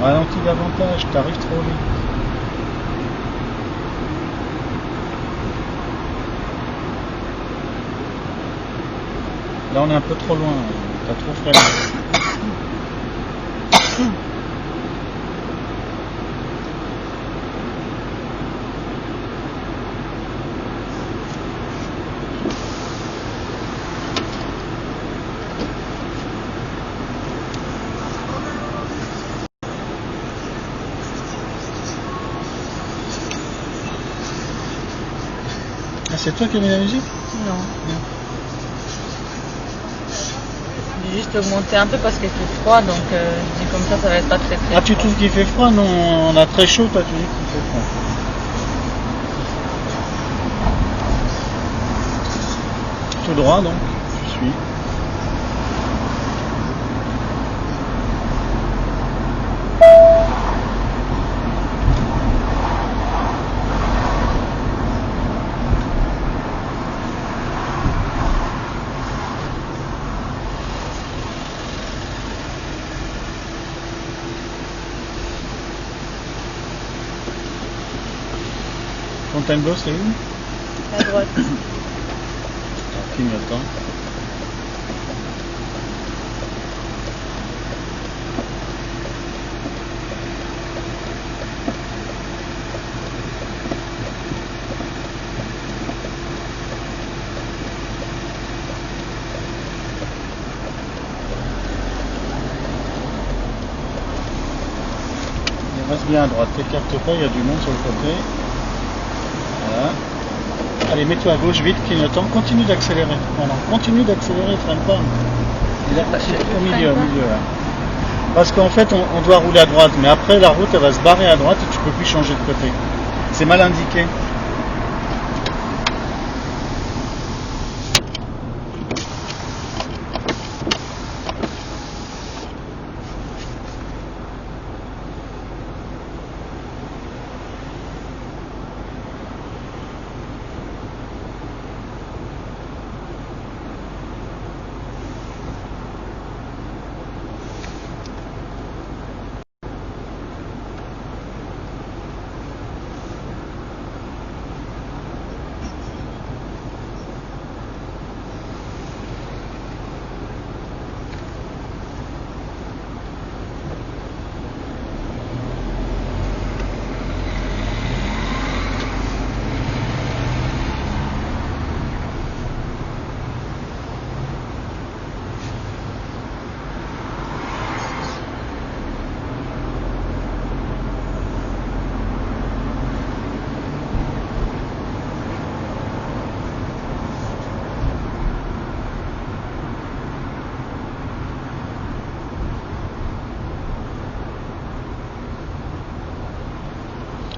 Ralentis davantage, t'arrives trop vite. Là on est un peu trop loin, t'as trop freiné. Ah, c'est toi qui as mis la musique? Non. J'ai juste augmenté un peu parce qu'il fait froid, donc je dis comme ça va être pas très Ah, tu trouves qu'il fait froid? Non, on a très chaud, toi tu dis qu'il fait froid. Tout droit donc, tu suis. Fontainebleau, c'est où? À droite. En clignotant. Il reste bien à droite, t'écartes pas, il y a du monde sur le côté. Voilà. Allez, mets-toi à gauche, vite, clignotant. Continue d'accélérer. Voilà. Continue d'accélérer, freine pas. Et là, au milieu, là. Parce qu'en fait, on doit rouler à droite, mais après, la route, elle va se barrer à droite et tu peux plus changer de côté. C'est mal indiqué.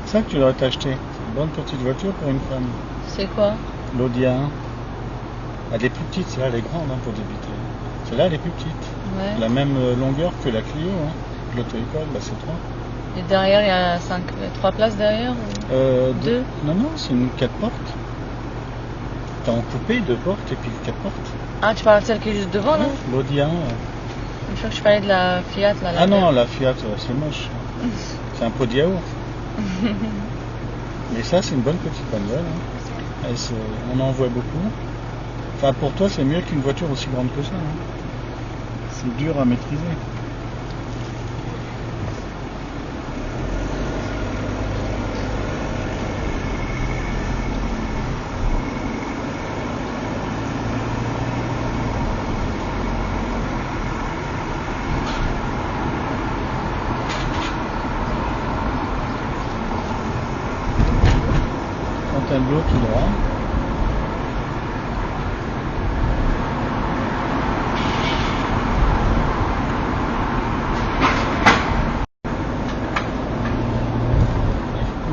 C'est ça que tu devrais t'acheter. C'est une bonne petite voiture pour une femme. C'est quoi? L'Audia. Elle est plus petite, celle-là elle est grande hein, pour débuter. Celle-là elle est plus petite. Ouais. La même longueur que la Clio, hein. L'auto-école, bah c'est 3. Et derrière, il y a 3 places derrière ou... 2? Non, non, c'est une 4 portes. T'as en coupé 2 portes et puis 4 portes. Ah, tu parles de celle qui est juste devant là? L'Audia. Je crois que je parlais de la Fiat là. Ah non, la Fiat, c'est moche. C'est un pot de yaourt. Mais ça, c'est une bonne petite bagnole. Hein. On en voit beaucoup. Enfin, pour toi, c'est mieux qu'une voiture aussi grande que ça. Hein. C'est dur à maîtriser. Fontainebleau tout droit.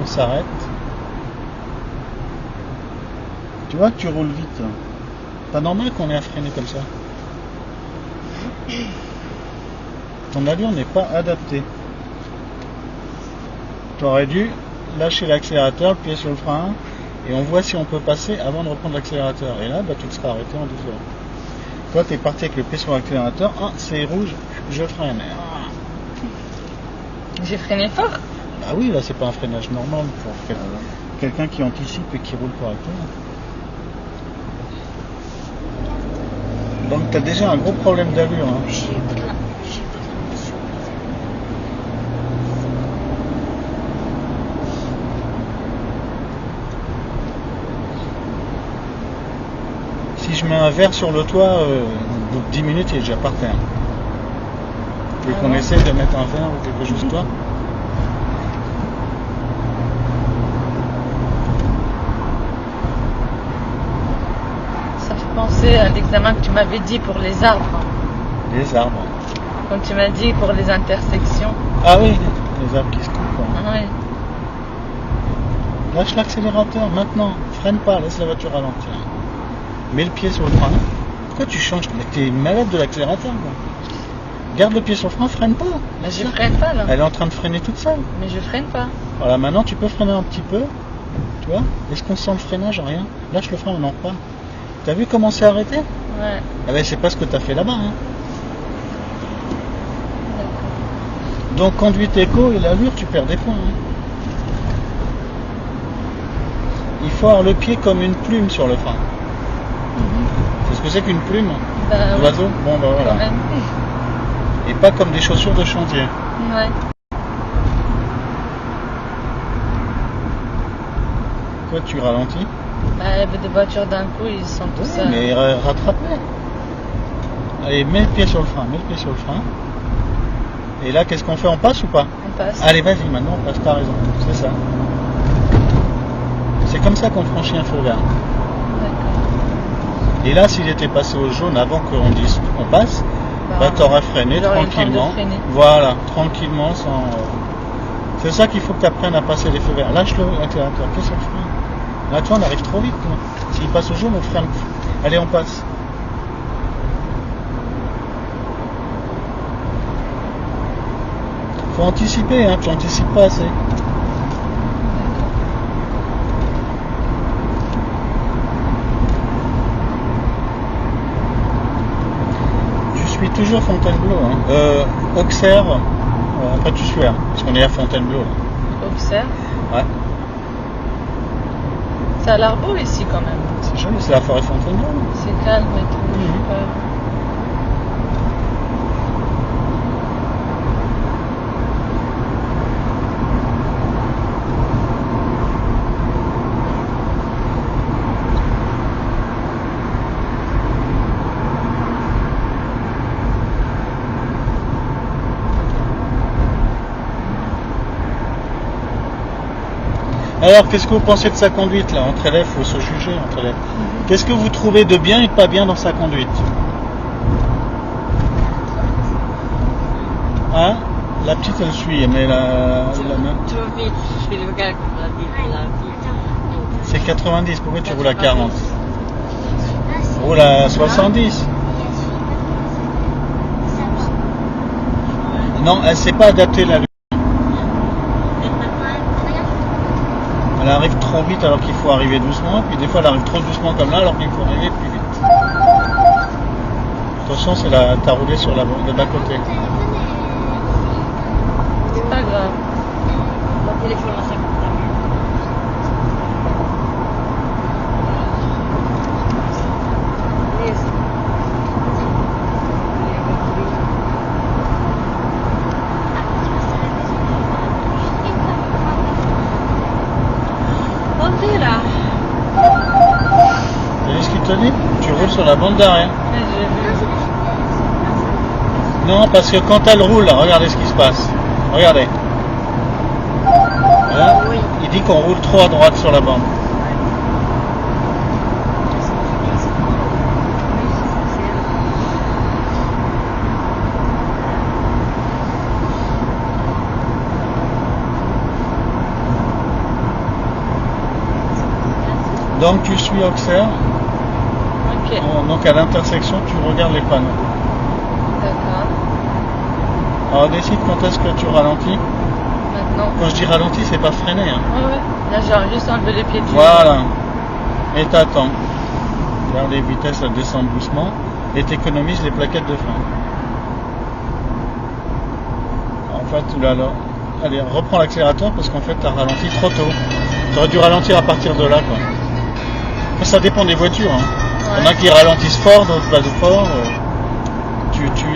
On s'arrête. Tu vois que tu roules vite. Pas normal qu'on ait à freiner comme ça. Ton allure n'est pas adaptée. Tu aurais dû lâcher l'accélérateur, appuyer sur le frein et on voit si on peut passer avant de reprendre l'accélérateur. Et là, bah, tu te seras arrêté en douceur. Toi, tu es parti avec le pied sur l'accélérateur. Ah, c'est rouge, je freine. J'ai freiné fort. Ah oui, là c'est pas un freinage normal pour quelqu'un qui anticipe et qui roule correctement. Donc tu as déjà un gros problème d'allure. Hein. J'ai pas de notion. Si je mets un verre sur le toit, au bout de 10 minutes il est déjà par terre. Tu veux qu'on essaie de mettre un verre ou quelque chose toi? Ça fait penser à l'examen que tu m'avais dit pour les arbres. Les arbres. Quand tu m'as dit pour les intersections. Ah oui, les arbres qui se coupent. Hein. Ah oui. Lâche l'accélérateur maintenant, freine pas, laisse la voiture ralentir. Mets le pied sur le frein. Pourquoi tu changes? Mais t'es malade de l'accélérateur quoi. Garde le pied sur le frein, freine pas. Mais je freine pas là. Elle est en train de freiner toute seule. Mais je freine pas. Voilà, maintenant tu peux freiner un petit peu. Tu vois? Est-ce qu'on sent le freinage? Rien. Lâche le frein, on en repart. T'as vu comment c'est arrêté? Ouais. Ah ben c'est pas ce que t'as fait là-bas. Hein. D'accord. Donc conduite éco et l'allure, tu perds des points. Hein. Il faut avoir le pied comme une plume sur le frein. C'est ce que c'est qu'une plume? Bah, oui. L'oiseau? Bon ben Quand voilà. même. Et pas comme des chaussures de chantier. Ouais. Toi tu ralentis? Bah, il y avait des voitures d'un coup, ils sont tous Oui, mais rattrape-les. Allez, mets le pied sur le frein, mets le pied sur le frein. Et là, qu'est-ce qu'on fait? On passe ou pas? On passe. Allez, vas-y, maintenant on passe, t'as raison, c'est ça. C'est comme ça qu'on franchit un feu vert. D'accord. Et là, s'il était passé au jaune avant qu'on dise on passe, bah t'aurais freiné j'aurais eu le temps de tranquillement. freiner. Voilà, tranquillement, sans. C'est ça qu'il faut que tu apprennes à passer les feux verts. Lâche-le, l'accélérateur, pied sur le frein. Là, toi, on arrive trop vite. Toi. S'il passe au jaune, on freine. Allez, on passe. Faut anticiper, hein, tu anticipes pas assez. Tu suis toujours Fontainebleau. Hein. Auxerre, après tu suis, hein, parce qu'on est à Fontainebleau. Là. Observe. Ouais. Ça a l'air beau ici quand même. C'est joli, c'est la forêt Fontainebleau. C'est calme et tout. Alors, qu'est-ce que vous pensez de sa conduite là? Entre élèves, il faut se juger entre élèves. Qu'est-ce que vous trouvez de bien et de pas bien dans sa conduite? Hein? La petite elle suit, mais la Trop vite, je fais le calcul pour la vie. c'est 90, pourquoi tu roules à 40? Roule à 70. Non, elle s'est pas adaptée la. Elle arrive trop vite alors qu'il faut arriver doucement, puis des fois elle arrive trop doucement comme là alors qu'il faut arriver plus vite. Attention, c'est la t'as roulé sur la de bas côté. C'est pas grave. Mon téléphone à 50 là. T'as vu ce qu'il te dit? Tu roules sur la bande d'arrêt. Mais j'ai vu. Non, parce que quand elle roule, là, regardez ce qui se passe. Regardez. Voilà. Oui. Il dit qu'on roule trop à droite sur la bande. Donc tu suis Auxerre. Ok. Donc à l'intersection, tu regardes les panneaux. D'accord. Alors décide quand est-ce que tu ralentis. Maintenant. Quand je dis ralentis, c'est pas freiner. Hein. Ouais. Là, j'ai juste enlevé les pieds du. Voilà. Et t'attends. Regarde les vitesses, elles descendent doucement. Et t'économises les plaquettes de frein. En fait, là, Allez, reprends l'accélérateur parce qu'en fait, tu as ralenti trop tôt. Tu aurais dû ralentir à partir de là, quoi. Après, ça dépend des voitures. Hein. Il y en a qui ralentissent fort, d'autres pas fort.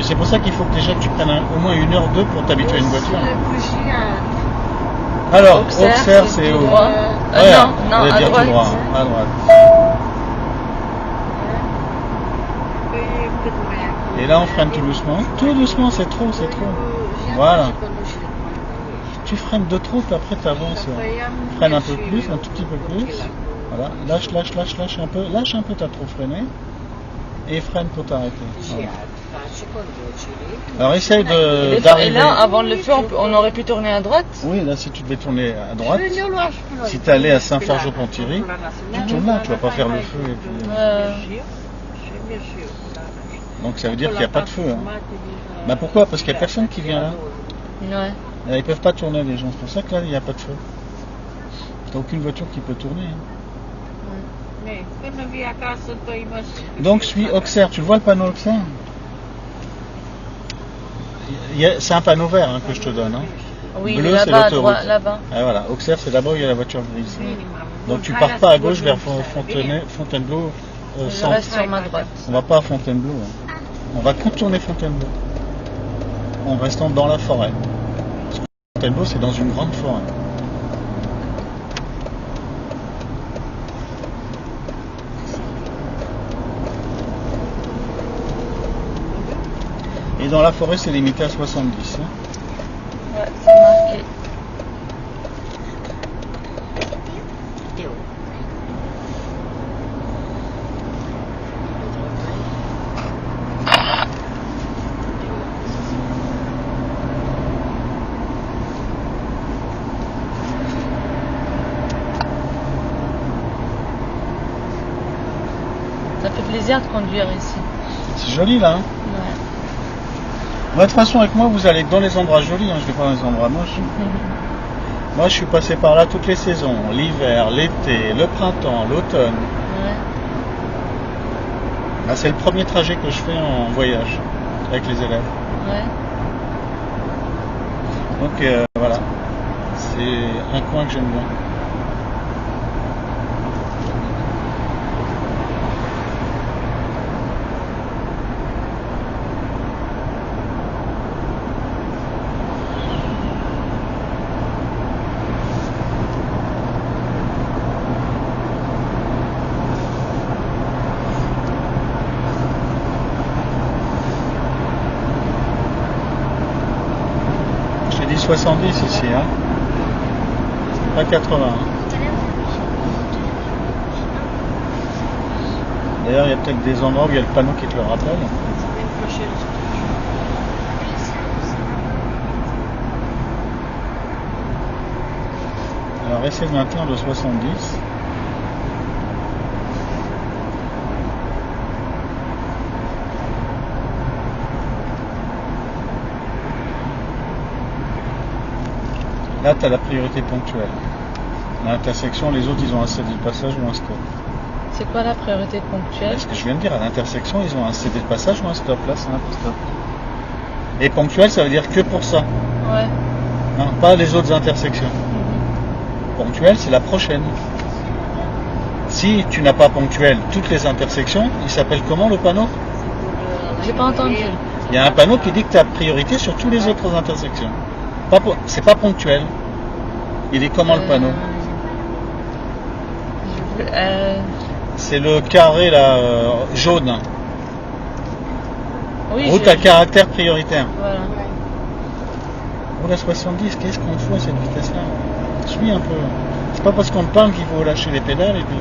C'est pour ça qu'il faut que déjà que tu prennes au moins 1 heure 2 pour t'habituer à une voiture. Alors, Auxerre, c'est où? droit. Ouais, Non, on va à dire droite. tout droit. À droite. Et là, on freine tout doucement. Tout doucement, c'est trop, c'est trop. Voilà. Tu freines de trop, puis après tu avances. Freine un peu plus, un tout petit peu plus. Voilà. Lâche un peu. Lâche un peu, t'as trop freiné. Et freine pour t'arrêter. Voilà. Alors essaye Et d'arriver. là, avant de le faire, on aurait pu tourner à droite. Oui, là si tu devais tourner à droite, si tu allais à Saint-Fargeau-Ponthierry, tu tournes là, tu vas pas faire le feu. Et puis, Donc ça veut dire qu'il n'y a pas de feu. Hein. Bah pourquoi? Parce qu'il n'y a personne qui vient là. Ouais. Là, ils peuvent pas tourner les gens, c'est pour ça que là il n'y a pas de feu. T'as aucune voiture qui peut tourner. Hein. Donc suis Auxerre, tu vois le panneau Auxerre? C'est un panneau vert hein, que je te donne. Hein. Oui, Bleu, c'est là-bas, à l'autoroute. droite, là-bas. Ah, voilà, Auxerre c'est là-bas où il y a la voiture grise. Donc tu pars pas à gauche vers Fontainebleau Je centre. reste sur ma droite. On va pas à Fontainebleau. Hein. On va contourner Fontainebleau. En restant dans la forêt. Parce que Fontainebleau c'est dans une grande forêt. Et dans la forêt, c'est limité à 70. Hein. Ouais, c'est marqué. Ça fait plaisir de conduire ici. C'est joli là. Hein. Ouais. Moi, de toute façon, avec moi, vous allez dans les endroits jolis. Hein. Je vais pas dans les endroits moches. Moi, je suis passé par là toutes les saisons. L'hiver, l'été, le printemps, l'automne. Ouais. Ah, c'est le premier trajet que je fais en voyage avec les élèves. Ouais. Donc voilà, c'est un coin que j'aime bien. Je t'ai dit 70 ici, hein. Pas 80. Hein. D'ailleurs, il y a peut-être des endroits où il y a le panneau qui te le rappelle. Alors, essaie de maintenir le 70. Là, tu as la priorité ponctuelle. L'intersection, les autres, ils ont un cédé de passage ou un stop. C'est quoi la priorité ponctuelle? Ce que je viens de dire, à l'intersection, ils ont un cédé de passage ou un stop. Là, c'est un stop. Et ponctuel, ça veut dire que pour ça. Ouais. Hein, pas les autres intersections. Ponctuel, c'est la prochaine. Si tu n'as pas ponctuel toutes les intersections, il s'appelle comment le panneau? J'ai pas entendu. Il y a un panneau qui dit que tu as priorité sur toutes les autres intersections. C'est pas ponctuel. Il est comment le panneau? C'est le carré là, jaune. Oui, Route à caractère prioritaire. Voilà. Oh la 70, qu'est-ce qu'on fout à cette vitesse-là? Suis un peu. C'est pas parce qu'on te parle qu'il faut lâcher les pédales et puis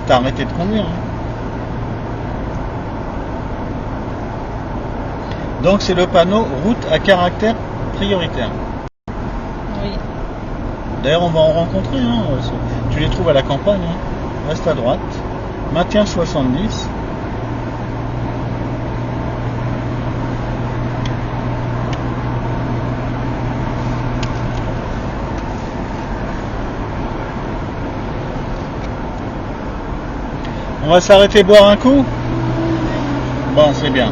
t'as arrêté de conduire. Hein. Donc c'est le panneau route à caractère prioritaire. Oui. D'ailleurs on va en rencontrer. Hein. Tu les trouves à la campagne. Hein. Reste à droite. Maintiens 70. On va s'arrêter boire un coup? Bon, c'est bien.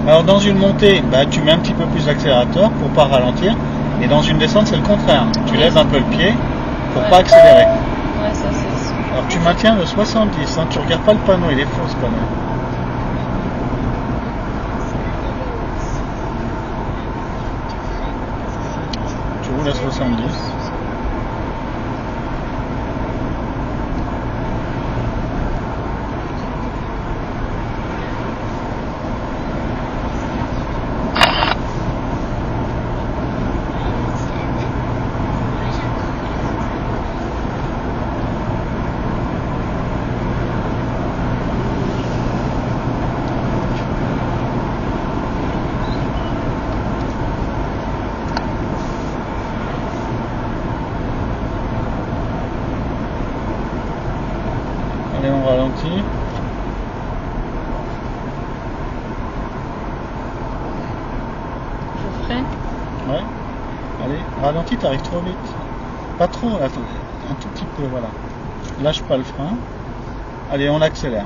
Alors dans une montée, bah, tu mets un petit peu plus d'accélérateur pour pas ralentir. Et dans une descente, c'est le contraire. Tu lèves un peu le pied pour Ouais. pas accélérer. Ouais, ça c'est sûr. Alors tu maintiens le 70, hein, tu regardes pas le panneau, il est faux ce panneau. Tu roules à 70. Allez, on ralentit. Je freine. Ouais. Allez, ralentis, t'arrives trop vite. Pas trop, attends, un tout petit peu, voilà. Lâche pas le frein. Allez, on accélère.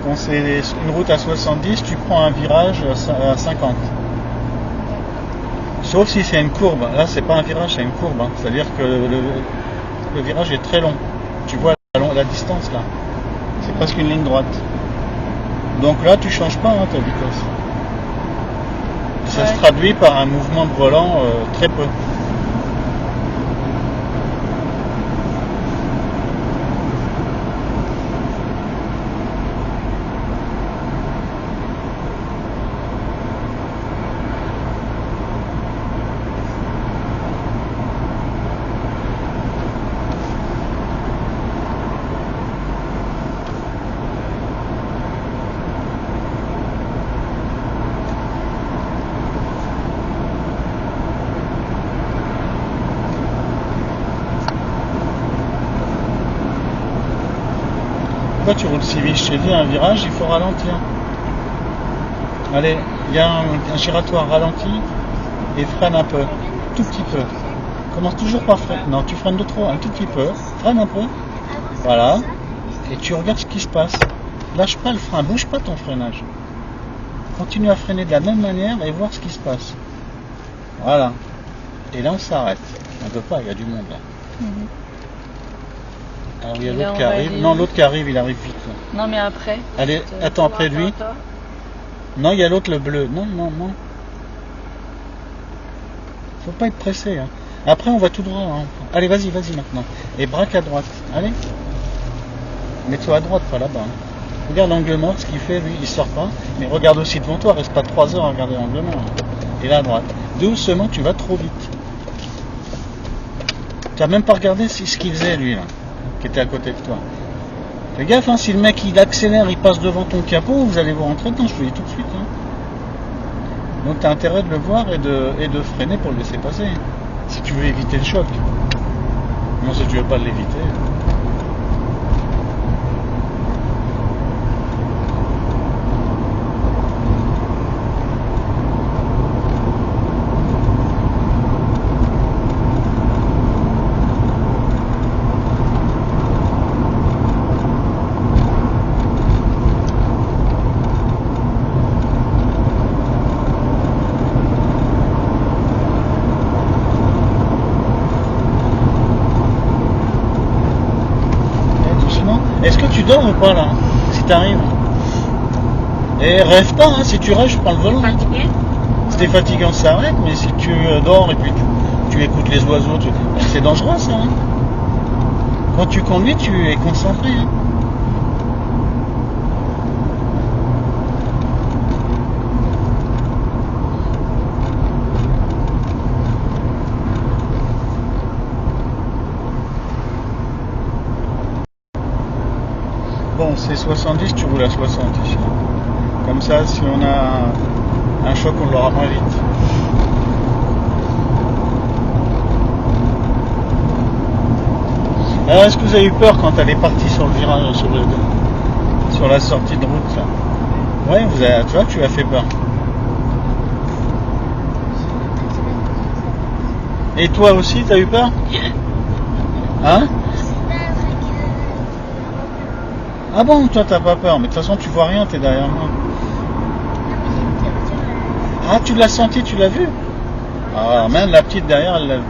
Quand c'est une route à 70, tu prends un virage à 50. Sauf si c'est une courbe. Là, c'est pas un virage, c'est une courbe. Hein. C'est-à-dire que le virage est très long. Tu vois la distance là. C'est presque une ligne droite. Donc là, tu changes pas hein, ta vitesse. Ça se traduit par un mouvement de volant très peu. Pourquoi tu roules si vite? Je t'ai dit, un virage, il faut ralentir. Allez, il y a un giratoire, ralentit et freine un peu, tout petit peu. Commence toujours par freiner. Non, tu freines de trop, un tout petit peu. Freine un peu. Voilà. Et tu regardes ce qui se passe. Lâche pas le frein, bouge pas ton freinage. Continue à freiner de la même manière et voir ce qui se passe. Voilà. Et là, on s'arrête. On ne peut pas, il y a du monde là. Mhm. Alors il y a Et là, l'autre on qui va arrive. aller- Non, l'autre qui arrive, il arrive vite. Là. Non, mais après. Allez, attends après lui. Non, il y a l'autre, le bleu. Non, non, non. Faut pas être pressé. Hein. Après, on va tout droit. Hein. Allez, vas-y, vas-y maintenant. Et braque à droite. Allez. Mets-toi à droite, pas là-bas. Hein. Regarde l'angle mort, ce qu'il fait, lui, il sort pas. Mais regarde aussi devant toi, reste pas 3 heures à regarder l'angle mort. Hein. Et là à droite. Doucement, tu vas trop vite. Tu n'as même pas regardé ce qu'il faisait, lui, là, qui était à côté de toi. Fais gaffe, hein, si le mec il accélère, il passe devant ton capot, vous allez vous rentrer dedans, je te le dis tout de suite. Hein. Donc tu as intérêt de le voir et de freiner pour le laisser passer. Si tu veux éviter le choc. Non, si tu veux pas l'éviter. Est-ce que tu dors ou pas là? Si t'arrives. Et rêve pas, hein, si tu rêves, je prends le volant. Hein. Fatigué? Si t'es fatigué, on s'arrête, mais si tu dors et puis tu écoutes les oiseaux, c'est dangereux ça. Hein. Quand tu conduis, tu es concentré. Hein. Bon, c'est 70, tu roules à 60 ici. Comme ça, si on a un choc, on l'aura moins vite. Alors, est-ce que vous avez eu peur quand elle est partie sur le virage, sur la sortie de route là? Ouais, tu vois, tu as fait peur. Et toi aussi, t'as eu peur? Hein? Ah bon, toi t'as pas peur, mais de toute façon tu vois rien, t'es derrière moi. Ah, tu l'as senti, tu l'as vu? Ah, même la petite derrière, elle l'a vu.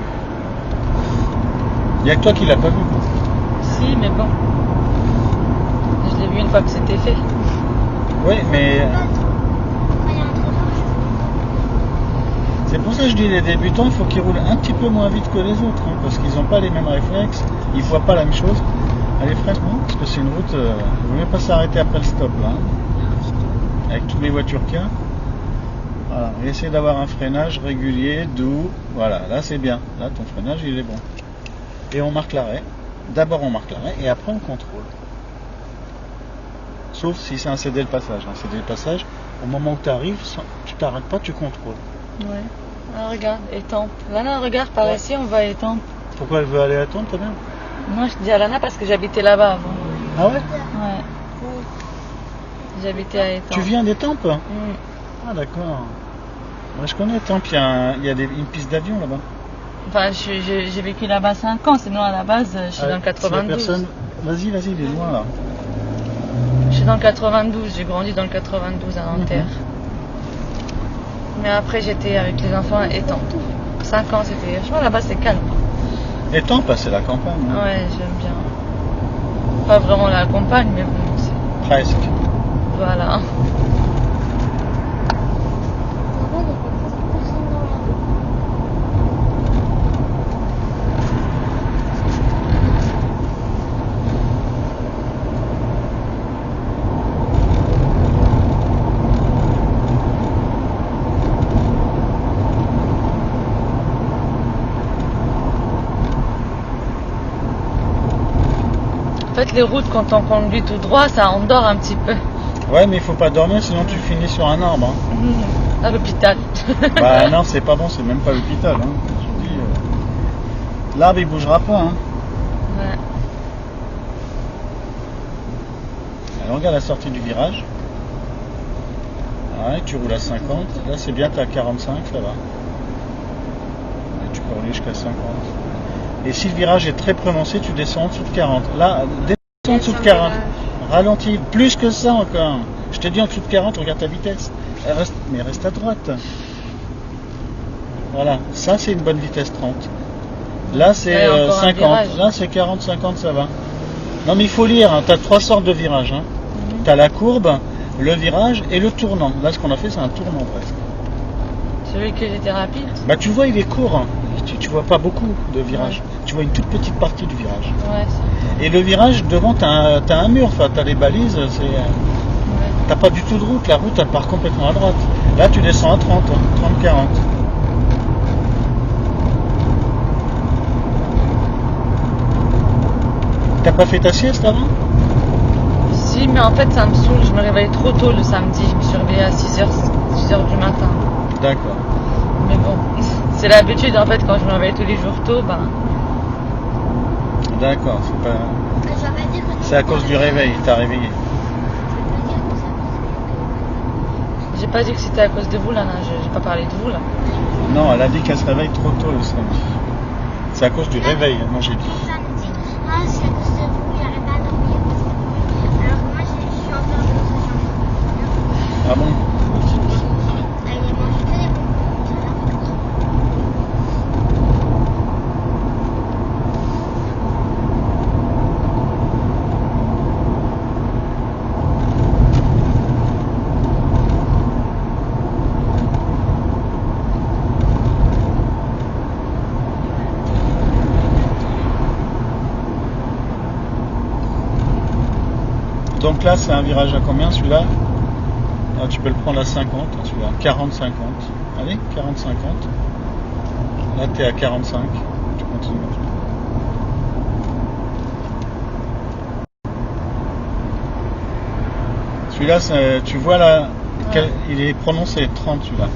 Il n'y a que toi qui l'as pas vu. Si, mais bon. Je l'ai vu une fois que c'était fait. Oui, mais c'est pour ça que je dis les débutants, il faut qu'ils roulent un petit peu moins vite que les autres, hein, parce qu'ils n'ont pas les mêmes réflexes, ils voient pas la même chose. Allez, freine, parce que c'est une route, il ne vaut mieux pas s'arrêter après le stop, là, hein, avec toutes les voitures qu'il y a. Voilà, et essayer d'avoir un freinage régulier, doux, voilà, là c'est bien, là ton freinage il est bon. Et on marque l'arrêt, d'abord on marque l'arrêt, et après on contrôle. Sauf si c'est un céder le passage, un céder le passage, au moment où tu arrives, tu t'arrêtes pas, tu contrôles. Ouais. Ah, regarde, étampe. Lana, regarde, par Ouais. ici, on va à étampe. Pourquoi elle veut aller à Tente, ta mère? Non, je dis à Lana parce que j'habitais là-bas avant. Ah ouais? Ouais. J'habitais à étampe. Tu viens d'Étampes? Mm. Ah d'accord. Moi je connais Étampes, il y a une piste d'avion là-bas. Enfin, j'ai vécu là-bas 5 ans, sinon à la base, je suis dans le Si la 92. personne... Vas-y, il est loin là. Je suis dans le 92, j'ai grandi dans le 92 à Nanterre. Mais après, j'étais avec les enfants à étampe. 5 ans, c'était. Franchement, là-bas, c'est calme. Étampes, c'est la campagne. Hein. Ouais, j'aime bien. Pas vraiment la campagne, mais bon, c'est. Presque. Voilà. En fait, les routes, quand on conduit tout droit, ça endort un petit peu. Ouais, mais il faut pas dormir, sinon tu finis sur un arbre. Hein. À l'hôpital. Bah non, c'est pas bon, c'est même pas l'hôpital. Hein. Je dis, l'arbre il bougera pas. Hein. Ouais. Alors regarde la sortie du virage. Ouais, tu roules à 50. Là c'est bien, t'es à 45, ça va. Et tu peux rouler jusqu'à 50. Et si le virage est très prononcé, tu descends en dessous de 40. Là, descends en dessous de 40. Ralentis, plus que ça encore. Je te dis en dessous de 40, regarde ta vitesse. Mais reste à droite. Voilà, ça c'est une bonne vitesse 30. Là c'est Ouais, encore un 50. virage. Là c'est 40, 50, ça va. Non mais il faut lire, hein. Tu as 3 sortes de virages. Hein. Tu as la courbe, le virage et le tournant. Là ce qu'on a fait c'est un tournant presque. Celui que j'étais rapide. Bah tu vois il est court. Hein. Tu vois pas beaucoup de virages. Ouais. Tu vois une toute petite partie du virage. Ouais, c'est. Et le virage, devant, t'as un mur, enfin, t'as les balises, Ouais. t'as pas du tout de route, la route elle part complètement à droite. Là tu descends à 30, hein, 30-40. T'as pas fait ta sieste avant? Si, mais en fait, ça me saoule. Je me réveille trop tôt le samedi. Je me suis réveillée à 6h du matin. D'accord. Mais bon, c'est l'habitude en fait. Quand je me réveille tous les jours tôt, ben. D'accord, c'est à cause du réveil, t'as réveillé. J'ai pas dit que c'était à cause de vous là, j'ai pas parlé de vous là. Non, elle a dit qu'elle se réveille trop tôt le samedi. C'est à cause du réveil, moi j'ai dit. Ah, c'est à cause de vous, j'arrive pas à dormir. Alors que moi, je suis encore dans ce genre. Ah bon? Elle mange que des bonbons. Donc là c'est un virage à combien celui-là? Ah, tu peux le prendre à 50, celui-là, 40-50. Allez, 40-50. Là t'es à 45, tu continues. Celui-là, tu vois là, il est prononcé 30 celui-là.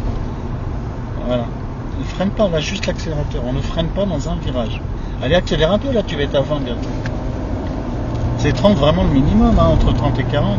Voilà. Ne freine pas, là, juste l'accélérateur. On ne freine pas dans un virage. Allez, accélère un peu, là, tu vas être à 20 bientôt. C'est 30 vraiment le minimum, hein, entre 30 et 40.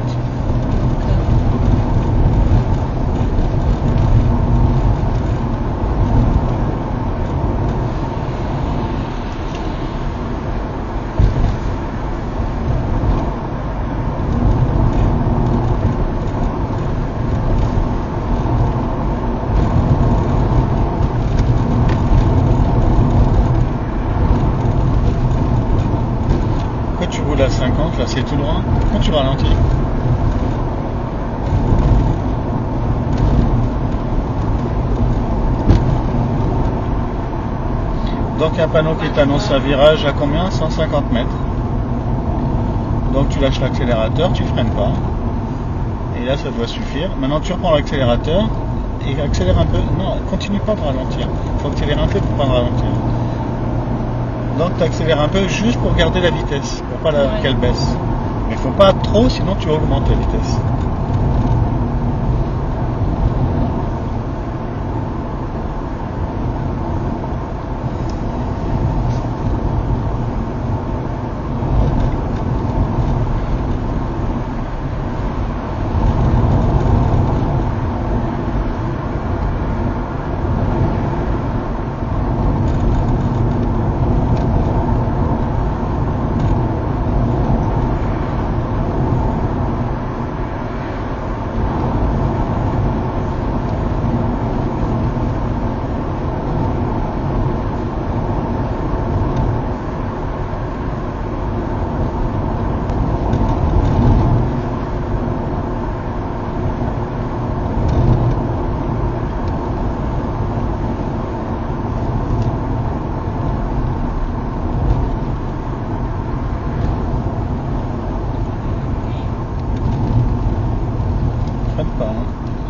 c'est tout droit. Quand tu ralentis. Donc un panneau qui t'annonce un virage à combien? 150 mètres. Donc tu lâches l'accélérateur, tu freines pas. Et là ça doit suffire. Maintenant tu reprends l'accélérateur et accélère un peu. Non, continue pas de ralentir. Il faut accélérer un peu pour pas ralentir. Donc tu accélères un peu juste pour garder la vitesse, pour pas qu'elle baisse. Mais il faut pas trop, sinon tu augmentes la vitesse.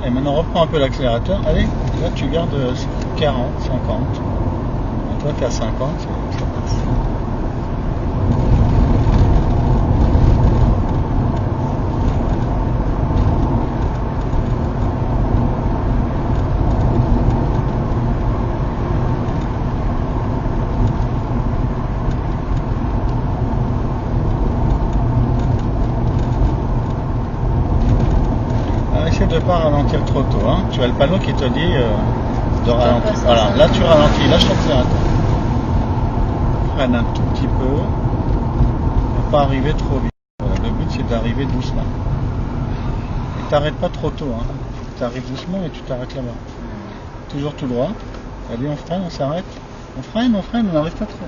Et maintenant reprends un peu l'accélérateur. Allez, là tu gardes 40, 50. Et toi tu es à 50, ça passe. Essaie de ne pas ralentir trop tôt. Hein. Tu as le panneau qui te dit de ralentir. Voilà, là tu ralentis, lâche l'accélérateur. Freine un tout petit peu. Ne pas arriver trop vite. Voilà, le but c'est d'arriver doucement. Et t'arrêtes pas trop tôt. Hein. Tu arrives doucement et tu t'arrêtes là-bas. Toujours tout droit. Allez, on freine, on s'arrête. On freine, on n'arrive pas trop.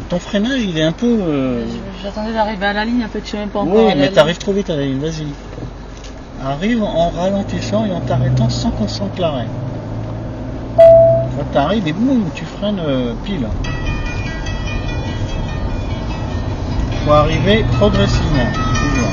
Ton freinage il est un peu. J'attendais d'arriver à la ligne, en fait je suis même pas encore. Oui, mais t'arrives trop vite à la ligne, vas-y. Arrive en ralentissant et en t'arrêtant sans qu'on sente l'arrêt. Là t'arrives et boum, tu freines pile. Faut arriver progressivement, toujours.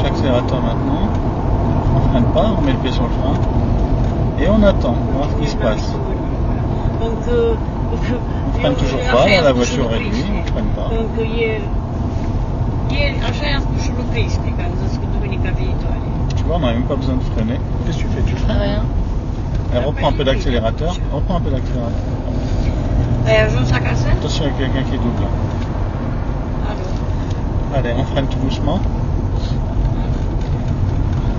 L'accélérateur maintenant, on freine pas, on met le pied sur le frein et on attend, on va voir ce qui se passe. On freine toujours pas, la voiture réduit, on freine pas. Tu vois, on n'a même pas besoin de freiner. Qu'est-ce que tu fais? Tu freines? Rien. Et reprends un peu d'accélérateur, reprends un peu d'accélérateur. Attention, il y a quelqu'un qui double là. Allez, on freine tout doucement.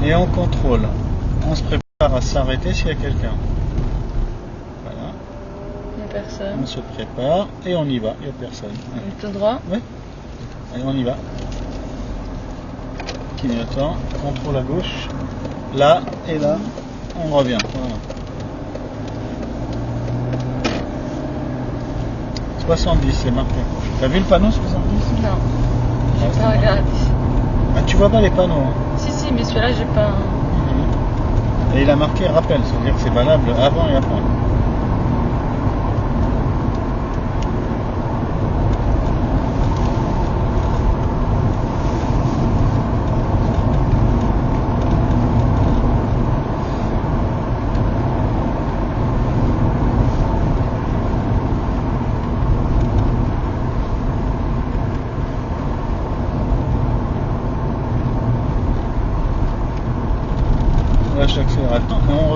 Et on contrôle. On se prépare à s'arrêter s'il y a quelqu'un. Voilà. Il n'y a personne. On se prépare et on y va. Il n'y a personne. Tout droit? Oui. Allez, on y va. Clignotant. Contrôle à gauche. Là et là. On revient. Voilà. 70, c'est marqué. T'as vu le panneau 70? Non. J'ai pas regardé. Ah, tu vois pas les panneaux. Hein. Si, mais celui-là, j'ai pas. Et il a marqué rappel, c'est-à-dire que c'est valable avant et après.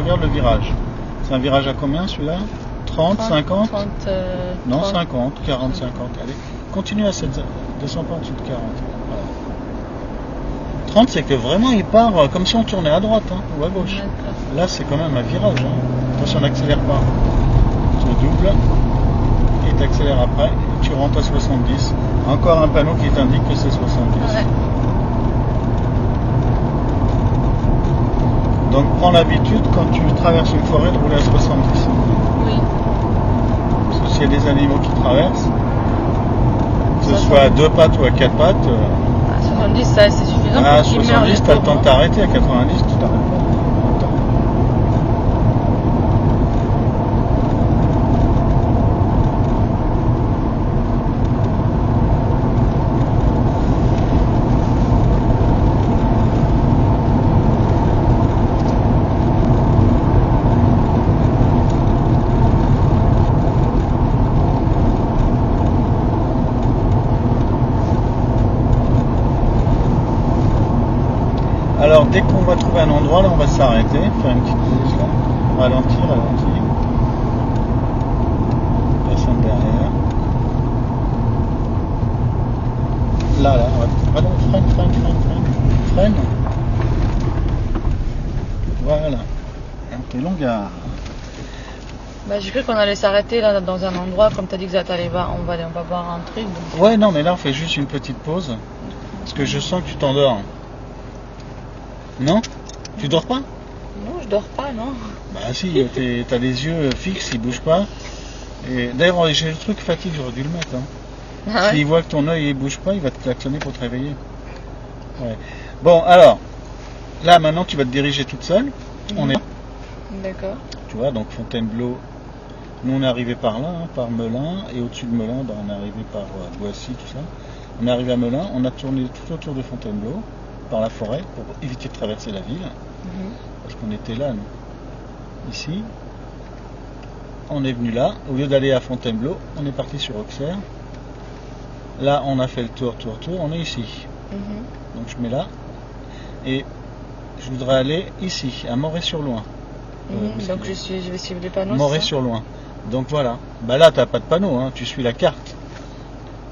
regarde le virage. C'est un virage à combien celui-là? 30, 50? 30, Non, 30. 50, 40, 50. Allez, continue à cette. Descends pas en dessous de 40. Voilà. 30, c'est que vraiment il part comme si on tournait à droite hein, ou à gauche. D'accord. Là, c'est quand même un virage. Hein. Attention, on n'accélère pas. Tu doubles et tu accélères après. Et tu rentres à 70. Encore un panneau qui t'indique que c'est 70. Ouais. Donc prends l'habitude quand tu traverses une forêt de rouler à 70. Oui. Parce que s'il y a des animaux qui traversent, que ce 70. soit à deux pattes ou à quatre pattes, À 70, ça c'est suffisant à pour qu'ils meurent. 70 les tu as le pauvres, temps de hein. t'arrêter, à 90 tu t'arrêtes pas. Alors dès qu'on va trouver un endroit, là on va s'arrêter, faire une petite pause là, ralentir. Personne derrière. Là, on va freine. Voilà. Ok, longueur. Bah, j'ai cru qu'on allait s'arrêter là dans un endroit, comme tu as dit que on va voir un truc. Donc... Ouais, non, mais là on fait juste une petite pause. Parce que je sens que tu t'endors. Non? Tu dors pas? Non, je dors pas, non. Bah si, t'as les yeux fixes, ils bougent pas. Et d'ailleurs, j'ai le truc fatigue, j'aurais dû le mettre. Hein. Ah ouais. S'il voit que ton œil il bouge pas, il va te klaxonner pour te réveiller. Ouais. Bon, alors, là maintenant tu vas te diriger toute seule. On est là, D'accord. tu vois, donc Fontainebleau. Nous on est arrivé par là, hein, par Melun, et au-dessus de Melun, on est arrivé par Boissy, tout ça. On est arrivé à Melun, on a tourné tout autour de Fontainebleau, par la forêt, pour éviter de traverser la ville, parce qu'on était là, nous. Ici, on est venu là, au lieu d'aller à Fontainebleau, on est parti sur Auxerre. Là, on a fait le tour, on est ici. Donc je mets là, et je voudrais aller ici, à Moret-sur-Loing. Donc je vais suivre les panneaux. Moret-sur-Loing. Donc voilà. Bah là, t'as pas de panneau, hein, tu suis la carte.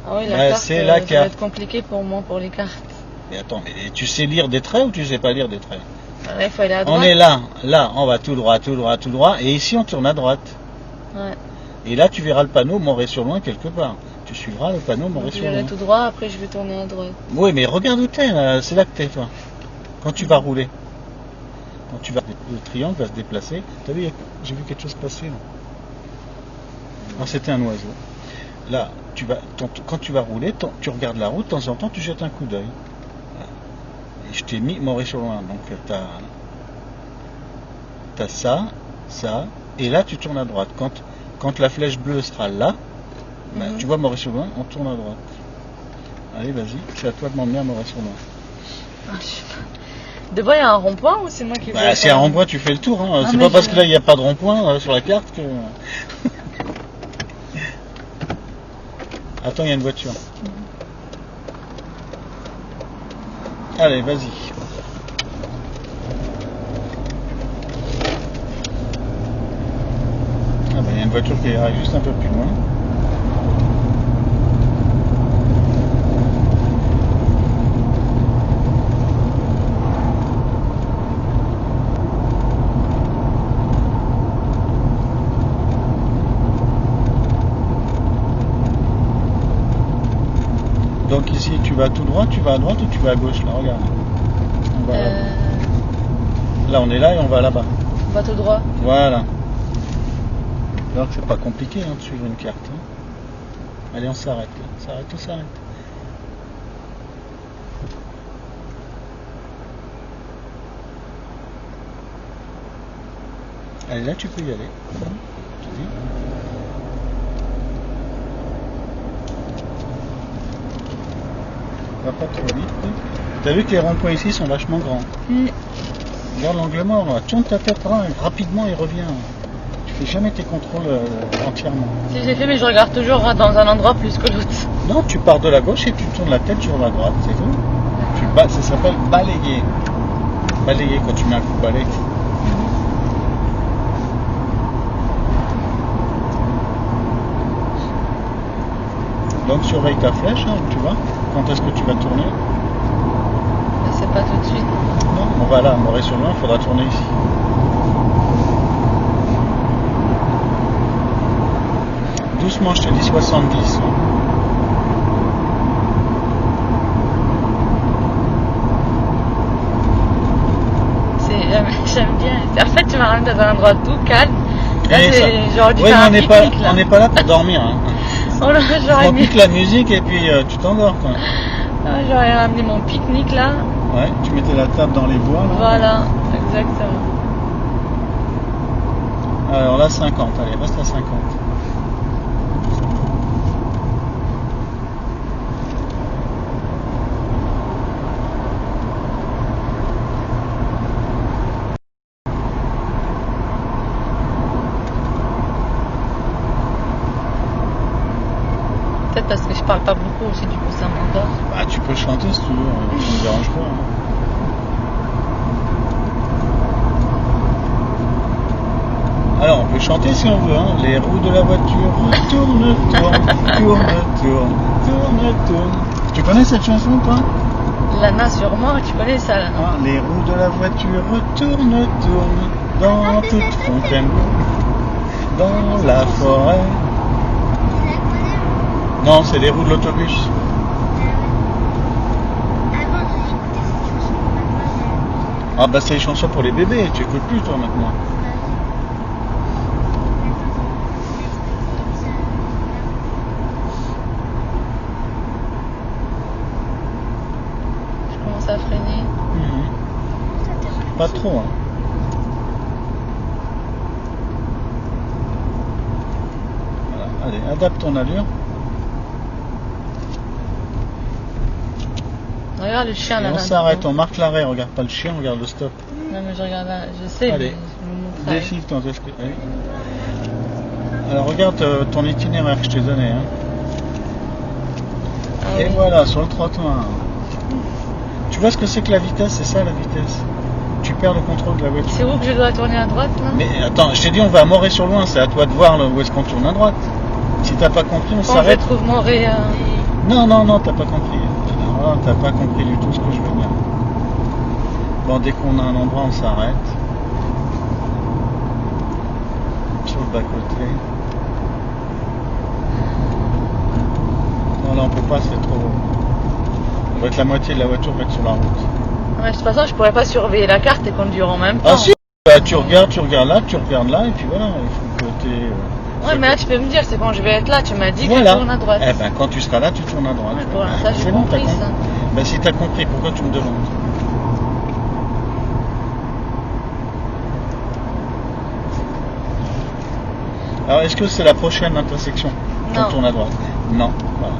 Ah oui, la Bah, carte, c'est la ça carte. va être compliqué pour moi, pour les cartes. Mais attends, mais tu sais lire des traits ou tu sais pas lire des traits? Là, il faut aller à droite. On est là, on va tout droit, et ici on tourne à droite. Ouais. Et là, tu verras le panneau Moret-sur-Loing quelque part. Tu suivras le panneau Donc, je vais Moret-sur-Loing. aller tout droit, après je vais tourner à droite. Oui, mais regarde où t'es, là. C'est là que t'es, toi. Quand tu vas rouler. Quand tu vas, le triangle va se déplacer. T'as vu, j'ai vu quelque chose passer, là. Non, c'était un oiseau. Là, quand tu vas rouler, tu regardes la route, de temps en temps, tu jettes un coup d'œil. Voilà. Et je t'ai mis Moret-sur-Loing. Donc, t'as ça, et là, tu tournes à droite. Quand la flèche bleue sera là, ben, tu vois Moret-sur-Loing, on tourne à droite. Allez, vas-y, c'est à toi de m'emmener à Moret-sur-Loing. Ah, je sais pas. Devant, il y a un rond-point ou c'est moi qui Bah, si y a un rond-point, tu fais le tour. Hein. C'est mais pas parce que là, il n'y a pas de rond-point sur la carte que... Attends, il y a une voiture. Allez, vas-y. Ah bah, il y a une voiture qui arrive juste un peu plus loin. Donc ici, tu vas tout droit, tu vas à droite ou tu vas à gauche? Là, regarde. On va là. Là, on est là et on va là-bas. On va tout droit. Voilà. Alors que c'est pas compliqué hein, de suivre une carte. Hein. Allez, on s'arrête. On s'arrête. Allez, là, tu peux y aller. Tu dis. Va pas trop vite. T'as vu que les ronds-points ici sont vachement grands. Regarde l'angle mort, là. Tourne ta tête là, rapidement et reviens. Tu fais jamais tes contrôles entièrement. Si j'ai fait, mais je regarde toujours dans un endroit plus que l'autre. Non, tu pars de la gauche et tu tournes la tête sur la droite, c'est tout. Ça s'appelle balayer. Balayer quand tu mets un coup de balai. Donc surveille ta flèche, hein, tu vois. Quand est-ce que tu vas tourner? Mais c'est pas tout de suite. Non, on va là, Moret-sur-Loing, il faudra tourner ici. Doucement, je te dis 70. Hein. J'aime bien. En fait, tu m'as ramené dans un endroit tout calme. Là, Et c'est genre du oui, mais faire un on n'est pas, pique-nique, là. on n'est pas là pour dormir. Hein. J'aurais On mis... pique la musique et puis tu t'endors. Quoi. J'aurais ramené mon pique-nique là. Ouais, tu mettais la table dans les bois. Là. Voilà, exactement. Alors là, 50. Allez, reste à 50. Peut-être parce que je parle pas beaucoup aussi, du coup ça m'endort. Bah, tu peux chanter si tu veux, ça me dérange pas. Hein. Alors, on peut chanter si on veut. Hein. Les roues de la voiture tournent, tournent. Tu connais cette chanson, toi? Lana, sûrement, tu connais ça, Lana. Ah, les roues de la voiture tournent dans toute fontaine, dans la forêt. Non, c'est les roues de l'autobus. Avant, j'écoutais cette chanson. Maintenant, Ah bah c'est les chansons pour les bébés, tu écoutes plus toi maintenant. Je commence à freiner. Pas trop, hein. Voilà, allez, adapte ton allure. Regarde le chien Et là. on s'arrête, on marque l'arrêt, regarde pas le chien, regarde le stop. Non mais je regarde là, je sais, Allez, mais je me montrerai. défile ton test. Allez. Alors regarde ton itinéraire que je t'ai donné. Hein. Ah Et oui. voilà, sur le trottoir. Tu vois ce que c'est que la vitesse? C'est ça la vitesse. Tu perds le contrôle de la voiture. C'est où que je dois tourner à droite là? Mais attends, je t'ai dit on va à Moret-sur-Loing, c'est à toi de voir là, où est-ce qu'on tourne à droite. Si t'as pas compris, on Quand je s'arrête. trouve mon ré... Non, t'as pas compris. Alors, t'as pas compris du tout ce que je veux dire. Bon, dès qu'on a un endroit, on s'arrête. Sur le bas-côté. Non, là on peut pas, c'est trop. On va être la moitié de la voiture mettre sur la route. Ouais, de toute façon, je pourrais pas surveiller la carte et conduire en même temps. Ah si, bah, tu regardes là, tu regardes là, et puis voilà, il faut que t'aies... Ouais, mais là, tu peux me dire, c'est quand je vais être là, tu m'as dit que Voilà. je tourne à droite. Eh ben, quand tu seras là, tu tournes à droite. Ouais, pour ça, j'ai C'est bon, t'as compris ça. Ben, si t'as compris, pourquoi tu me demandes? Alors, est-ce que c'est la prochaine intersection? Non. On tourne à droite. Non. Voilà.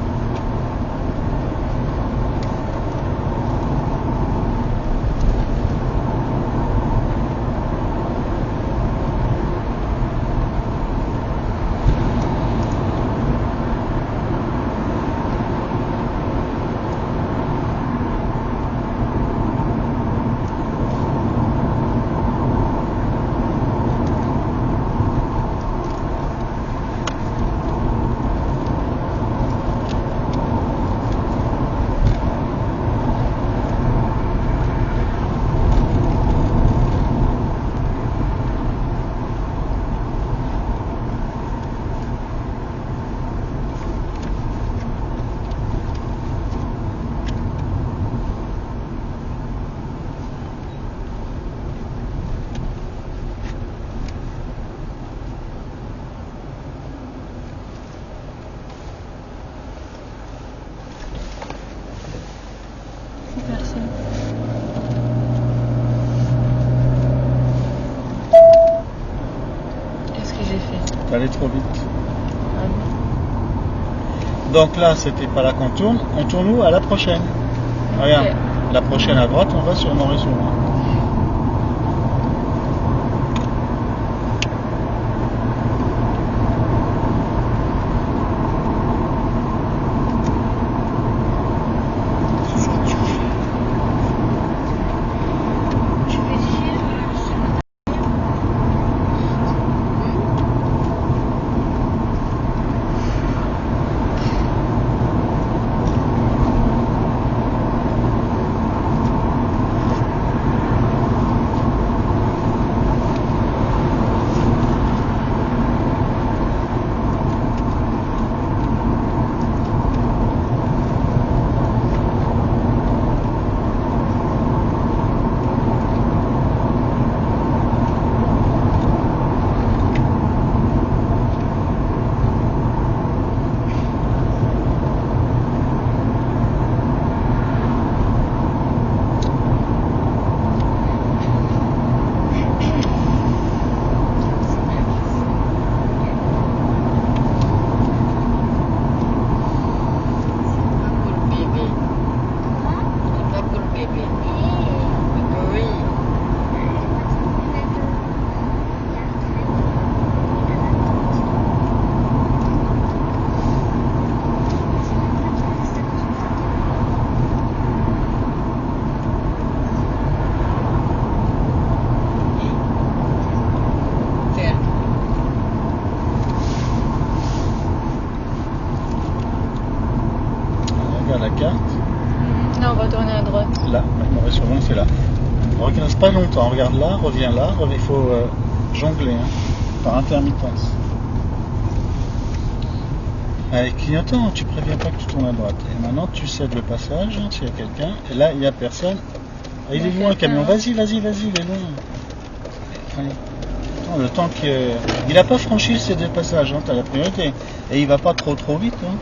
Merci. Qu'est-ce que j'ai fait? T'es allé trop vite. Ah bon. Donc là, c'était pas là qu'on tourne. On tourne où? À la prochaine. Regarde. Ok. La prochaine à droite, on va sur Moret-sur-Loing. qu'est-ce que tu fais? Tu veux suivre Là, Moret-sur-Loing, c'est là. Ne reste pas longtemps, regarde là, reviens là, il faut jongler hein, par intermittence. Avec clignotant, tu préviens pas que tu tournes à droite. Et maintenant tu cèdes le passage, hein, s'il y a quelqu'un, et là il n'y a personne. Ah, il est loin le camion, vas-y, il est loin. Allez. Attends, le temps qu'il... Il n'a pas franchi ces deux passages, hein, tu as la priorité. Et il va pas trop vite. Hein.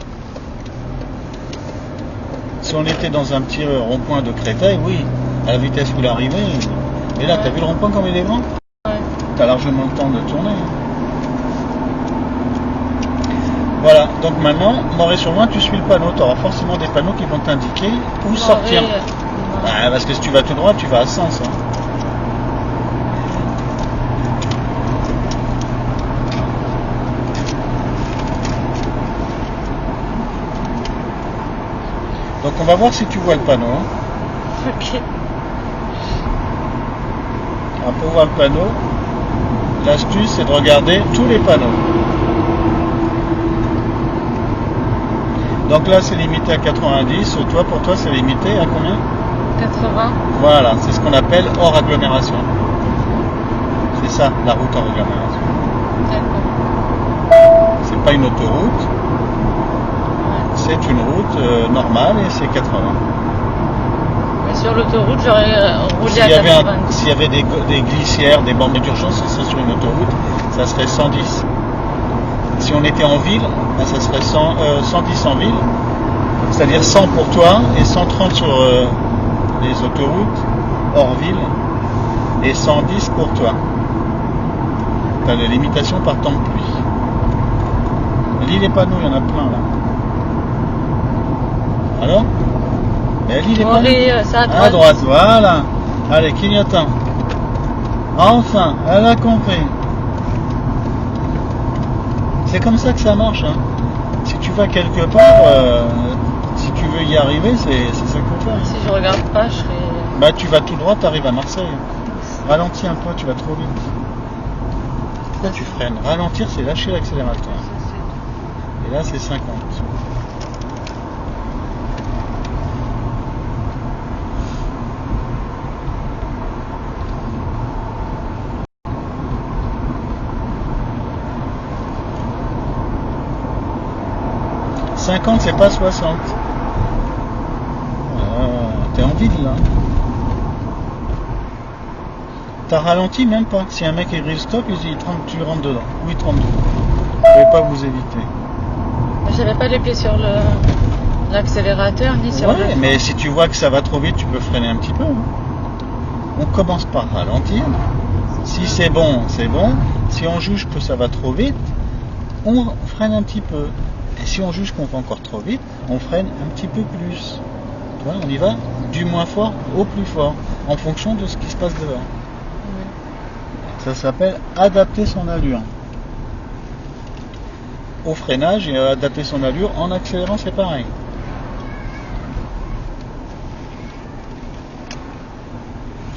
Si on était dans un petit rond-point de Créteil, oui, à la vitesse où il arrivait. Mais là, t'as vu le rond-point comme il est grand? Ouais. T'as largement le temps de tourner. Voilà, donc maintenant, Moret-sur-Loing, tu suis le panneau, tu auras forcément des panneaux qui vont t'indiquer où sortir. Bah, parce que si tu vas tout droit, tu vas à Sens. Hein. Donc on va voir si tu vois le panneau. Hein. Ok. Alors pour voir le panneau, l'astuce c'est de regarder tous les panneaux. Donc là c'est limité à 90, toi pour toi c'est limité à combien? 80. Voilà, c'est ce qu'on appelle hors agglomération. C'est ça la route hors agglomération. D'accord. C'est pas une autoroute, c'est une route normale et c'est 80. Mais sur l'autoroute j'aurais roulé à 90. S'il y avait des glissières, des bandes d'urgence, ça serait sur une autoroute, ça serait 110. Si on était en ville, ben ça serait 110 en ville, c'est-à-dire 100 pour toi et 130 sur les autoroutes hors ville et 110 pour toi. Tu as les limitations par temps de pluie. Lis les panneaux, il y en a plein là. Alors lis les panneaux. C'est à droite, voilà. Allez, clignotant. Enfin, elle a compris. C'est comme ça que ça marche. Hein. Si tu vas quelque part, si tu veux y arriver, c'est ça qu'il faut faire. Si je regarde pas, je serai... Bah tu vas tout droit, tu arrives à Marseille. Ralentis un peu, tu vas trop vite. Là tu freines. Ralentir, c'est lâcher l'accélérateur. Et là c'est 50. « 50, c'est pas 60. T'es en ville là. T'as ralenti même pas. Si un mec écrit stop, il dit tu rentres dedans. Oui, 32. Vous pouvez pas vous éviter. J'avais pas les pieds sur l'accélérateur ni sur le... mais si tu vois que ça va trop vite, tu peux freiner un petit peu. On commence par ralentir. Si c'est bon, c'est bon. Si on juge que ça va trop vite, on freine un petit peu. Et si on juge qu'on va encore trop vite, on freine un petit peu plus. Tu vois, on y va du moins fort au plus fort, en fonction de ce qui se passe dehors. Ça s'appelle adapter son allure. Au freinage et adapter son allure en accélérant, c'est pareil.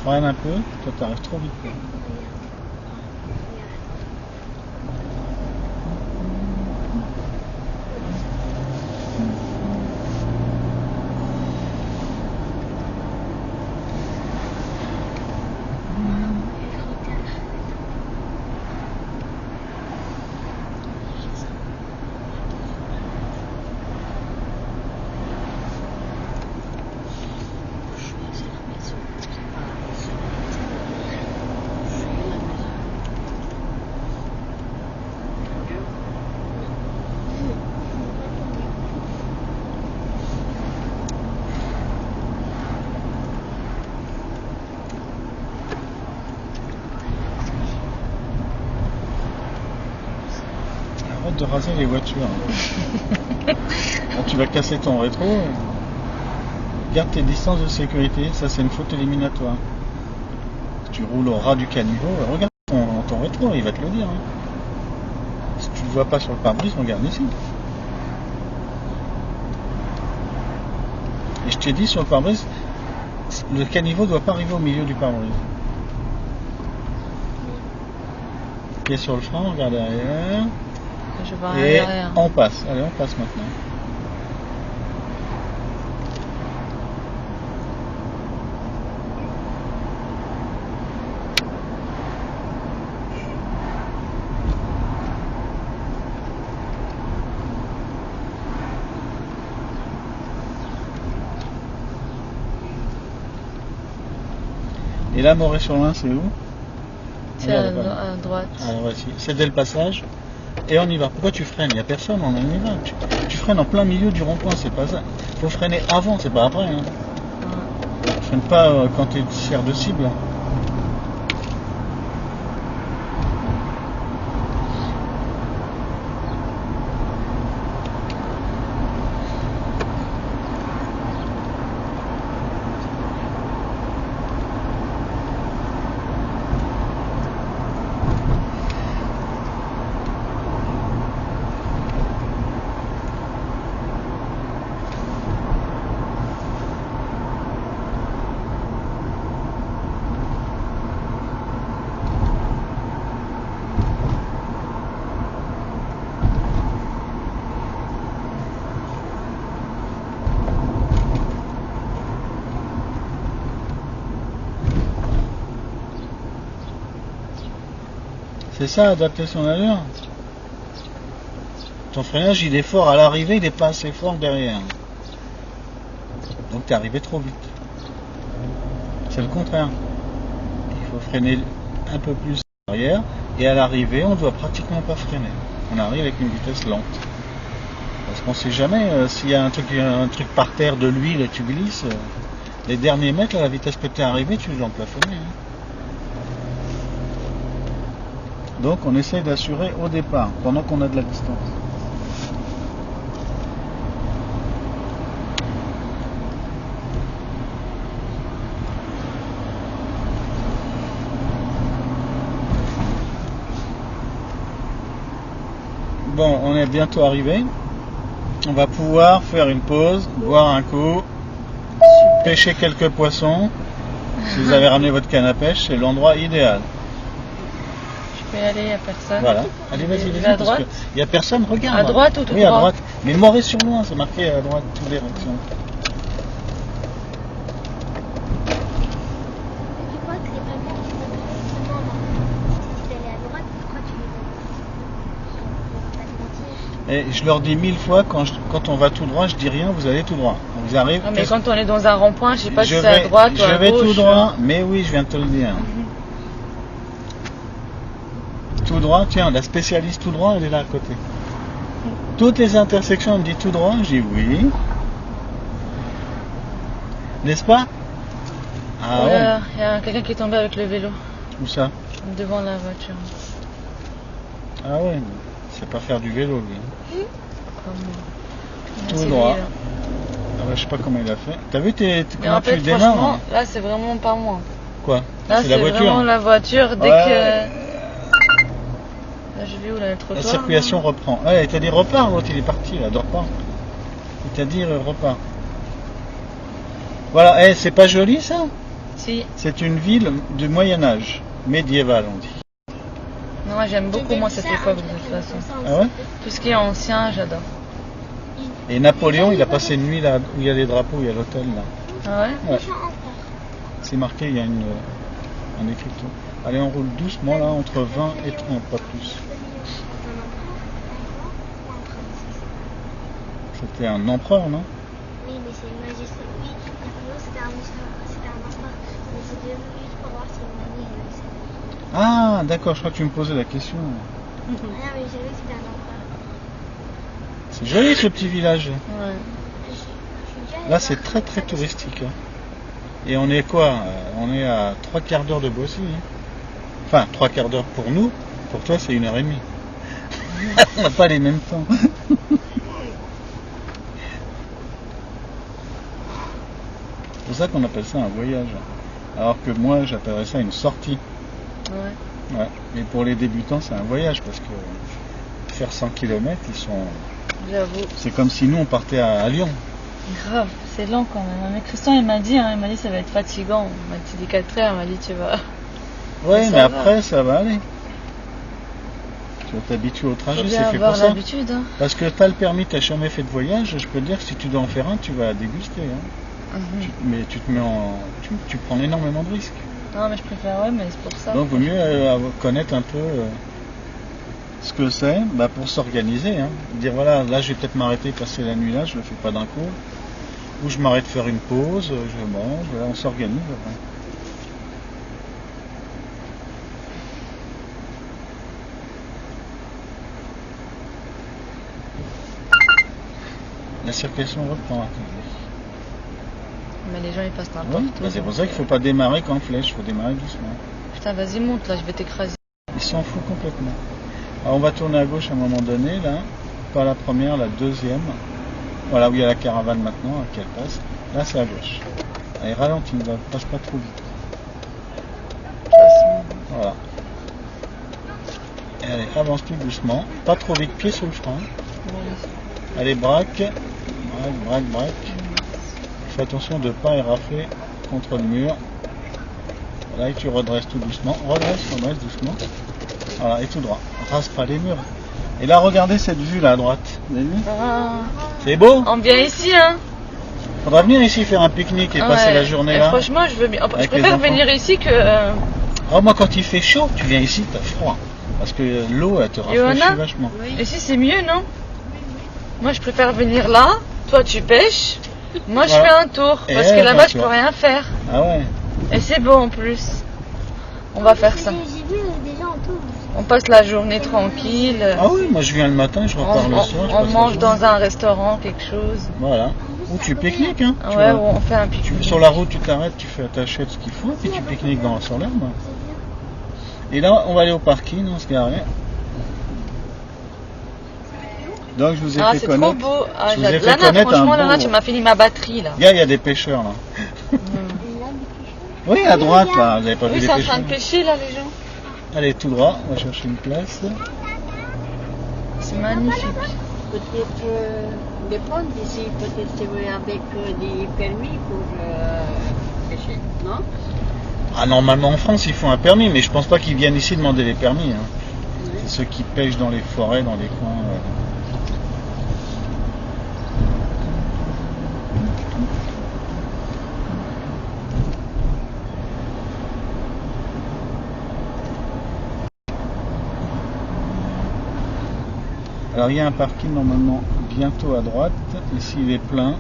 Freine un peu, toi t'arrives trop vite. Arrête de raser les voitures. Là, tu vas casser ton rétro. Garde tes distances de sécurité, ça c'est une faute éliminatoire. Tu roules au ras du caniveau, regarde ton rétro, il va te le dire. Hein. Si tu ne le vois pas sur le pare-brise, regarde ici. Et je t'ai dit sur le pare-brise, le caniveau ne doit pas arriver au milieu du pare-brise. Pied sur le frein, regarde derrière. Je vois Et derrière. on passe. Allez, on passe maintenant. Et là, Moret-sur-Loing, c'est où? C'est Regarde, à là-bas. droite. Alors voici, c'est dès le passage. Et on y va. Pourquoi tu freines? Il n'y a personne, on y va. Tu freines en plein milieu du rond-point, c'est pas ça. Faut freiner avant, c'est pas après. Hein. Ouais. Freine pas quand tu sers de cible. C'est ça, adapter son allure. Ton freinage, il est fort à l'arrivée, il n'est pas assez fort derrière. Donc tu es arrivé trop vite. C'est le contraire. Il faut freiner un peu plus derrière et à l'arrivée, on ne doit pratiquement pas freiner. On arrive avec une vitesse lente. Parce qu'on ne sait jamais s'il y a un truc par terre de l'huile et tu glisses. Les derniers mètres, à la vitesse que tu es arrivé, tu dois plafonner. Hein. Donc on essaye d'assurer au départ, pendant qu'on a de la distance. Bon, on est bientôt arrivé. On va pouvoir faire une pause, boire un coup, pêcher quelques poissons. Si vous avez ramené votre canne à pêche, c'est l'endroit idéal. Je peux y aller, il n'y a personne. Voilà. Allez, vas-y, Je vais vas-y. à parce droite. que il n'y a personne, regarde. À droite ou tout Oui, à droit? droite. Mais Moret-sur-Loing, c'est marqué à droite, toutes les directions. Tu vois que les ballons qui sont justement là. Si tu allais à droite, pourquoi tu les vois pas te mentir. Et je leur dis 1000 fois, quand on va tout droit, je dis rien, vous allez tout droit. Vous arrivez. Ah, mais quand on est dans un rond-point, je sais pas si c'est à vais, droite ou à je vais gauche. tout droit, mais oui, je viens de te le dire. Tout droit, tiens, la spécialiste tout droit, elle est là à côté. Toutes les intersections, elle me dit tout droit, je dis oui. N'est-ce pas? Ah ouais. Il y a quelqu'un qui est tombé avec le vélo Où ça? devant la voiture. Ah ouais, c'est pas faire du vélo lui. Comme... Tout C'est droit. lui, là. Ah ouais, je sais pas comment il a fait. T'as vu Mais comment en fait, tu démarres? franchement, là, c'est vraiment pas moi. Quoi? Là, C'est la voiture. vraiment la voiture. Dès Ouais. que. Là, je vais où là, le La trottoir? circulation là reprend. Ouais, il t'a dit repars, l'autre il est parti là, dors pas. Il t'a dit repars. Voilà, c'est pas joli ça? Si. C'est une ville du Moyen-Âge, médiévale on dit. Non, moi, j'aime beaucoup, moi, cette époque, de toute façon. Ah ouais? Tout ce qui est ancien, j'adore. Et Napoléon, il a passé une nuit là où il y a les drapeaux, il y a l'hôtel là. Ah ouais? Ouais. C'est marqué, il y a un écriteau. Allez, on roule doucement là, entre 20 et 30, pas plus. C'était un empereur, non? Oui, mais c'est une majesté. Oui, Napoléon c'était un empereur. Mais c'est devenu juste pour voir si une amie Ah, d'accord, je crois que tu me posais la question. Ah non, mais j'ai vu que c'était un empereur. C'est joli ce petit village. Ouais. Je suis déjà allée Là, voir c'est très très ça, touristique. Hein. Et on est quoi? On est à 3/4 d'heure de Boissy. Hein. Enfin, 3/4 d'heure pour nous. Pour toi, c'est 1h30. On n'a pas les mêmes temps. C'est pour ça qu'on appelle ça un voyage. Alors que moi, j'appellerais ça une sortie. Ouais. Ouais. Et pour les débutants, c'est un voyage parce que faire 100 km, J'avoue. c'est comme si nous, on partait à Lyon. Grave, c'est lent quand même. Mais Christian, il m'a dit ça va être fatigant. Il m'a dit 4 heures, il m'a dit tu vas. Ouais, ça mais va. après, ça va aller. Tu vas t'habituer au Faut trajet, c'est bien fait avoir pour ça. l'habitude. Hein. Parce que t'as le permis, t'as jamais fait de voyage, je peux te dire que si tu dois en faire un, tu vas déguster. Hein. Mais tu te mets tu prends énormément de risques. Non, mais je préfère, ouais, mais c'est pour ça. Donc, vaut mieux connaître un peu ce que c'est pour s'organiser. Hein. Dire voilà, là, je vais peut-être m'arrêter, passer la nuit là, je le fais pas d'un coup. Ou je m'arrête faire une pause, je mange, voilà, on s'organise. Après. La circulation reprend. Mais les gens ils passent Oui, n'importe où. c'est pour ça qu'il faut pas démarrer qu'en flèche, il faut démarrer doucement. Putain, vas-y, monte là, je vais t'écraser. Ils s'en foutent complètement. Alors on va tourner à gauche à un moment donné, là. Pas la première, la deuxième. Voilà où il y a la caravane maintenant, qu'elle passe. Là c'est à gauche. Allez, ralentis, ne passe pas trop vite. De toute façon, Voilà. Et allez, avance tout doucement. Pas trop vite, pied sur le frein. bon, Allez, braque. Braque. Fais attention de ne pas érafler contre le mur. Là, et tu redresses tout doucement. Redresse doucement. Voilà, et tout droit. Rase pas les murs. Et là, regardez cette vue là à droite. Vous avez vu? ah, C'est beau. on vient ici, hein. Faudra venir ici faire un pique-nique et passer Ouais. la journée Et là. franchement, je veux bien. Je Avec les préfère enfants. venir ici que. Oh, moi, quand il fait chaud, tu viens ici, t'as froid. Parce que l'eau, elle te rafraîchit Johanna vachement. Ici, c'est mieux, non? Moi, je préfère venir là. Toi, tu pêches. Moi, je Voilà. fais un tour. Et Parce que elle, là-bas, je tu peux vois. rien faire. Ah ouais. Et c'est beau en plus. On va faire ça. J'ai vu des gens autour. On passe la journée tranquille. Ah oui, moi je viens le matin, je repars le soir. je On passe la mange journée. dans un restaurant, quelque chose. Voilà. Ou tu pique-niques, hein. tu Ouais, vois. ou on fait un pique-nique. Sur la route, tu t'arrêtes, t'achètes ce qu'il faut, puis tu pique-niques sur l'herbe. Et là, on va aller au parking, on se garer. Donc, je vous ai Ah, fait c'est trop connaître. beau. Ah, Je vous ai fait Lana, connaître franchement, un Lana, beau- tu m'as fini ma batterie là. Il y a des pêcheurs, là. Oui, à droite, là. Vous n'avez pas vu Oui, les c'est en pêcheurs? train de pêcher là, les gens. Allez, tout droit, on va chercher une place. C'est magnifique. Peut-être dépendre d'ici, peut-être c'est vrai avec des permis pour pêcher, non? Ah, normalement, en France, ils font un permis, mais je pense pas qu'ils viennent ici demander les permis. Hein. C'est ceux qui pêchent dans les forêts, dans les coins. Alors il y a un parking normalement bientôt à droite. Ici il est plein.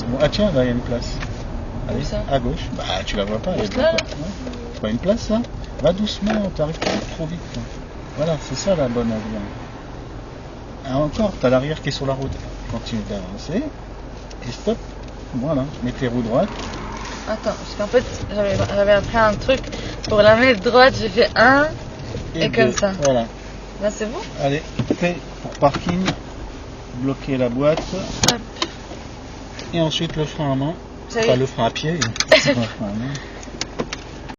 Bon, ah tiens, là il y a une place. Allez, Où ça? à gauche. Bah tu la vois pas. elle est Juste bleue, là, quoi. Ouais. Tu vois une place là? Va doucement, t'arrives pas trop vite. Quoi. Voilà, c'est ça la bonne avion. Ah encore, t'as l'arrière qui est sur la route. Continue d'avancer. Et stop. Voilà, mets tes roues droites. Attends, parce qu'en fait, j'avais appris un truc. Pour la mettre droite, j'ai fait un. Et comme deux. ça. Voilà. Là, c'est bon? Allez, P pour parking. Bloquer la boîte. Hop. Et ensuite le frein à main. Ça y Enfin est. le frein à pied. Le frein à main.